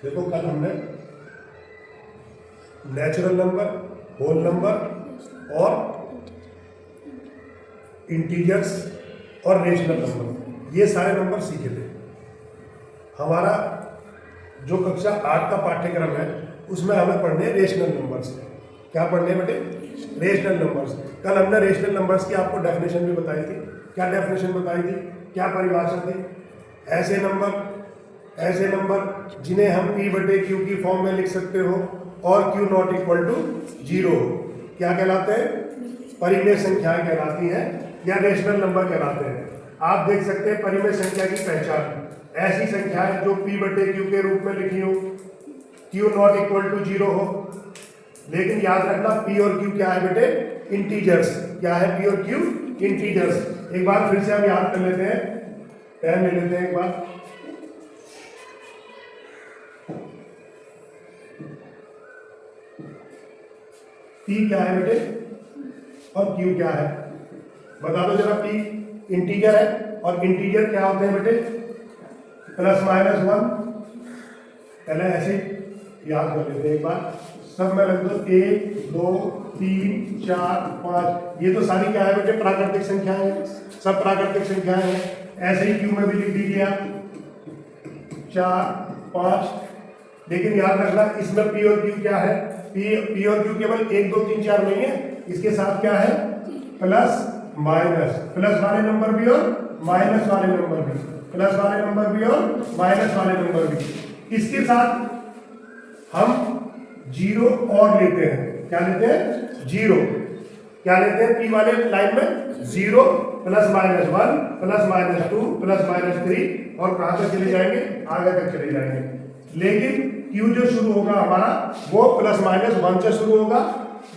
देखो कल हमने नेचुरल नंबर, होल नंबर और इंटीजर्स और रेशनल नंबर, ये सारे नंबर सीखे थे। हमारा जो कक्षा 8 का पाठ्यक्रम है उसमें हमें पढ़ने हैं रेशनल नंबर्स। क्या पढ़ने बेटे? Rational numbers. कल हमने रेशनल नंबर्स की आपको डेफिनेशन भी बताई थी। क्या डेफिनेशन बताई थी, क्या परिभाषा थी? ऐसे नंबर जिन्हें हम P/Q की फॉर्म में लिख सकते हो और Q नॉट इक्वल टू 0 हो, क्या कहलाते हैं? परिमेय संख्याएं कहलाती हैं या रेशनल नंबर कहलाते हैं। आप देख सकते हैं परिमेय संख्या की पहचान, ऐसी संख्याएं जो P/Q के रूप में लिखी हो, Q नॉट इक्वल टू 0 हो। लेकिन याद रखना P और Q क्या है बेटे? इंटीजर्स। क्या है P और Q? इंटीजर्स। एक बार फिर से हम याद कर लेते हैं, पेन ले लेते हैं एक बार। P क्या है बेटे और Q क्या है? बता दो जरा। P इंटीजर है और इंटीजर क्या होते हैं बेटे? ±1। पहले ऐसे याद कर लेते हैं एक बार, सब में रख दो। 1 2 3 4 5, ये तो सारी क्या है बेटे? प्राकृतिक संख्याएं हैं, सब प्राकृतिक संख्याएं हैं। ऐसे ही Q में भी लिख दीजिए आप 4 5। लेकिन याद रखना इसमें P और Q क्या है? P और Q केवल 1 2 3 4 नहीं है, इसके साथ क्या है? Plus minus. प्लस वाले नंबर भी और माइनस वाले नंबर भी, प्लस वाले नंबर भी और माइनस वाले नंबर भी। इसके साथ हम 0 और लेते हैं। क्या लेते हैं? 0। क्या लेते हैं? P वाले लाइन में 0 ±1 ±2 ±3 और कहां तक चले जाएंगे? आगे तक चले जाएंगे। लेकिन Q जो शुरू होगा हमारा वो ±1 से शुरू होगा,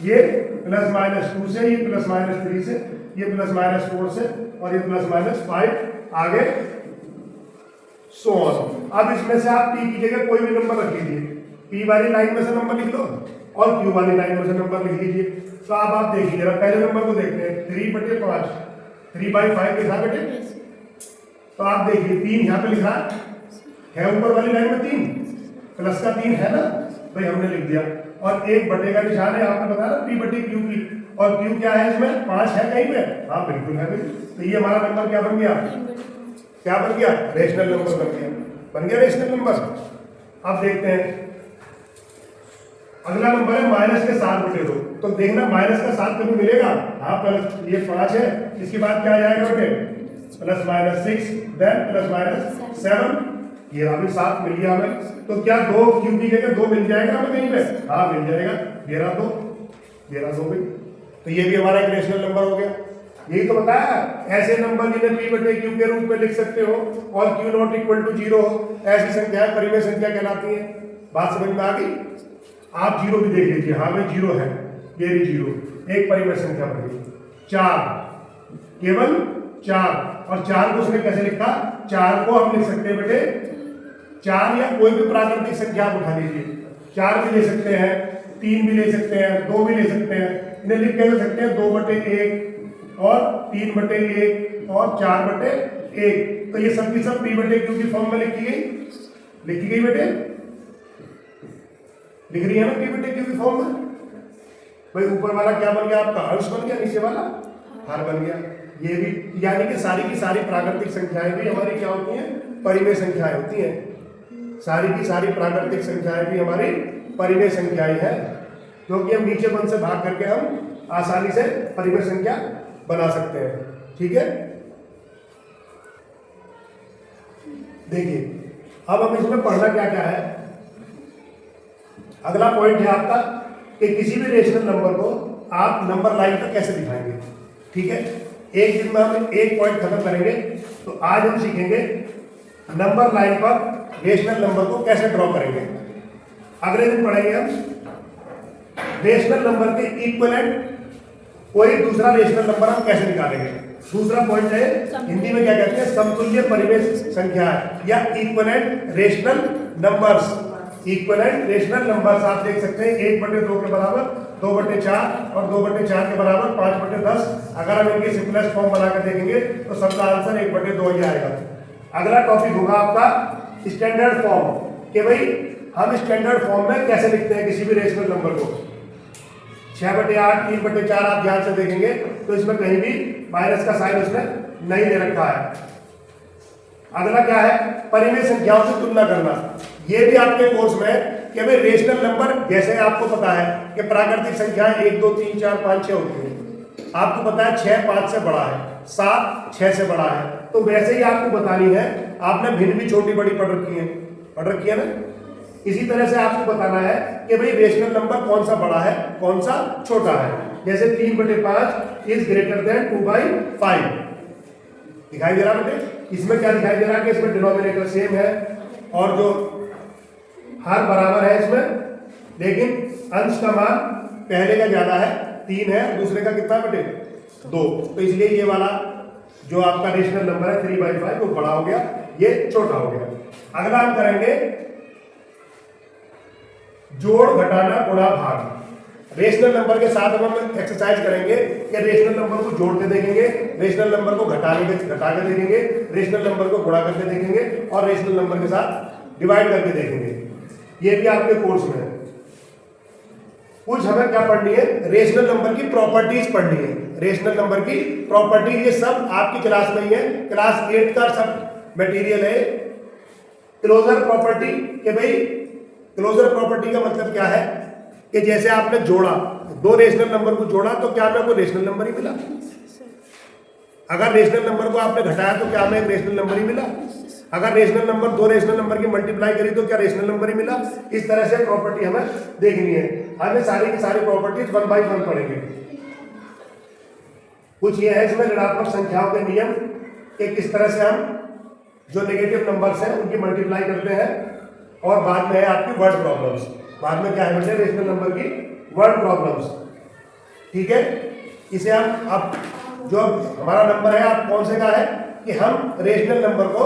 ये ±2 से, ये ±3 से, ये ±4 से और ये ±5 आगे सो ऑन। अब इसमें से आप P की जगह कोई भी नंबर रख लीजिए। P वाली लाइन में से नंबर लिख लो और Q वाली लाइन में से नंबर लिख लीजिए। तो अब आप देखिए जरा, पहले नंबर को देखते हैं। 3/5, 3/5 लिखा बेटे। तो आप देखिए 3 यहाँ पे लिखा है ऊपर वाली लाइन में 3, प्लस का 3 है ना, भाई हमने लिख दिया। और 1/का निशान है, आपने बताया ना P/Q की, और Q क्या है इसमें? 5 है कहीं पे? हाँ बिल्कुल है भाई। तो ये हमारा नंबर क्या बन गया? क्या बन गया? रेशनल नंबर बन गया। बन गया रेशनल नंबर। अब देखते हैं अगला नंबर है -7/2। तो देखना -7 कभी मिलेगा? हाँ, प्लस ये 5 है, इसके बाद क्या आ जाएगा बेटे? +-6, देन +-7। ये अभी 7 मिल गया हमें। तो क्या 2 Q की जगह 2 मिल जाएगा हमें कहीं पे? हाँ मिल जाएगा। 11 2 भी। तो ये भी हमारा एक रेशनल नंबर हो गया। यही तो बताया, ऐसे नंबर जिन्हें P/Q के रूप में लिख सकते हो और Q नॉट इक्वल टू 0 हो, ऐसी संख्याएं परिमेय संख्या कहलाती हैं। बात समझ में आ गई? आप 0 भी देख लीजिए। हाँ भाई 0 है, ये भी 0, एक परिमेय संख्या बन गई। 4, केवल 4। और 4 को उसने कैसे लिखा? 4 को हम लिख सकते हैं बेटे 4 या कोई भी प्राकृतिक संख्या आप उठा लीजिए। 4 भी ले सकते हैं, 3 भी ले सकते हैं, 2 भी ले सकते हैं। इन्हें लिख के सकते हैं 2/1 और 3/1 और 4/1। तो ये सब की सब P/Q की फॉर्म में लिखी गई बेटे। लिख रही है ना P/Q की फॉर्म में? भाई ऊपर वाला क्या बन गया आपका? अंश बन गया, नीचे वाला हर बन गया। ये भी, यानी कि सारी की सारी प्राकृतिक संख्याएं भी हमारी क्या होती हैं? परिमेय संख्याएं होती हैं। सारी की सारी प्राकृतिक संख्याएं भी हमारी परिमेय संख्याएं हैं, क्योंकि हम नीचे बंद से भाग करके हम आसानी से परिमेय संख्या बना सकते हैं। ठीक है, देखिए अब हम इसमें पढ़ना क्या क्या है। अगला पॉइंट है आपका कि किसी भी रेशनल नंबर को आप नंबर लाइन पर कैसे दिखाएंगे। ठीक है, एक दिन में हम एक पॉइंट खत्म करेंगे। तो आज हम सीखेंगे नंबर लाइन पर रेशनल नंबर को कैसे ड्रॉ करेंगे। अगले दिन पढ़ेंगे हम रेशनल नंबर के इक्विवेलेंट कोई दूसरा रेशनल नंबर हम कैसे निकालेंगे। दूसरा पॉइंट है, हिंदी में क्या कहते हैं? समतुल्य परिमेय संख्या या equivalent rational numbers. Equivalent rational numbers आप देख सकते हैं 1/2 के बराबर, 2/4 और 2/4 के बराबर 5/10। अगर हम इनके सिंपलेस्ट फॉर्म बनाकर देखेंगे तो सबका आंसर 1/2 ही आएगा। अगला टॉपिक होगा आपका स्टैंडर्ड फॉर्म, कि भाई हम स्टैंडर्ड फॉर्म में कैसे लिखते हैं किसी भी रेशनल नंबर को? 6/8, 3/4 आप ध्यान से देखेंगे तो इसमें कहीं भी माइनस का साइन उसने नहीं दे रखा है। अगला क्या है? परिमेय संख्याओं से तुलना करना। ये भी आपके कोर्स में कि भाई रेशनल नंबर, जैसे आपको पता है कि प्राकृतिक संख्याएं 1 2 3 4 5 6 होती है। आपको पता है 6 5 से बड़ा है, 7 6 से बड़ा है, तो वैसे ही आपको बतानी है। आपने भिन्न भी छोटी बड़ी पढ़ रखी है ना। इसी तरह से आपको बताना है कि भाई रेशनल नंबर कौन सा बड़ा है, कौन सा छोटा है। जैसे 3/5 इज ग्रेटर देन 2/5 दिखाई दे रहा बेटे। इसमें क्या दिखाई दे रहा है कि इसमें डिनोमिनेटर सेम है और जो हर बराबर है इसमें, लेकिन अंश का मान पहले का ज्यादा है, 3 है, दूसरे का कितना बेटे 2। तो इसलिए ये वाला जो आपका रेशनल नंबर है 3/5 वो बड़ा हो गया, ये छोटा हो गया। अगला हम करेंगे जोड़ घटाना गुणा भाग। रेशनल नंबर के साथ हम एक्सरसाइज करेंगे कि रेशनल नंबर को जोड़ते देखेंगे, रेशनल नंबर को घटा के देखेंगे, रेशनल नंबर को गुणा करके देखेंगे और रेशनल नंबर के साथ डिवाइड करके देखेंगे। ये भी आपके कोर्स में है। कुछ हमें क्या पढ़नी है? रेशनल नंबर की प्रॉपर्टीज पढ़नी है। रेशनल नंबर की प्रॉपर्टीज, ये सब आपकी क्लास में ही है, क्लास 8 का सब मटेरियल है। क्लोजर प्रॉपर्टी के भाई, क्लोजर प्रॉपर्टी का मतलब क्या है कि जैसे आपने जोड़ा, दो रेशनल नंबर को जोड़ा तो क्या हमें कोई रेशनल नंबर ही मिला? अगर रेशनल नंबर को आपने घटाया तो क्या हमें एक रेशनल नंबर ही मिला? अगर रेशनल नंबर दो रेशनल नंबर की मल्टीप्लाई करी तो क्या रेशनल नंबर ही मिला? इस तरह से प्रॉपर्टी हमें देखनी है। हमें सारी की सारी प्रॉपर्टीज 1 बाय 1 पढ़ेंगे। कुछ ये है इसमें ऋणात्मक संख्याओं के नियम कि किस तरह से हम जो नेगेटिव नंबर्स हैं उनकी मल्टीप्लाई करते हैं, और बाद में है आपकी वर्ड प्रॉब्लम्स। बाद में क्या है बेटे? रेशनल नंबर की वर्ड प्रॉब्लम्स। ठीक है, इसे हम अब जो हमारा नंबर है आप कौन से का है कि हम रेशनल नंबर को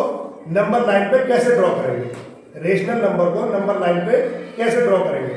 नंबर लाइन पे कैसे ड्रॉ करेंगे। रेशनल नंबर को नंबर लाइन पे कैसे ड्रॉ करेंगे?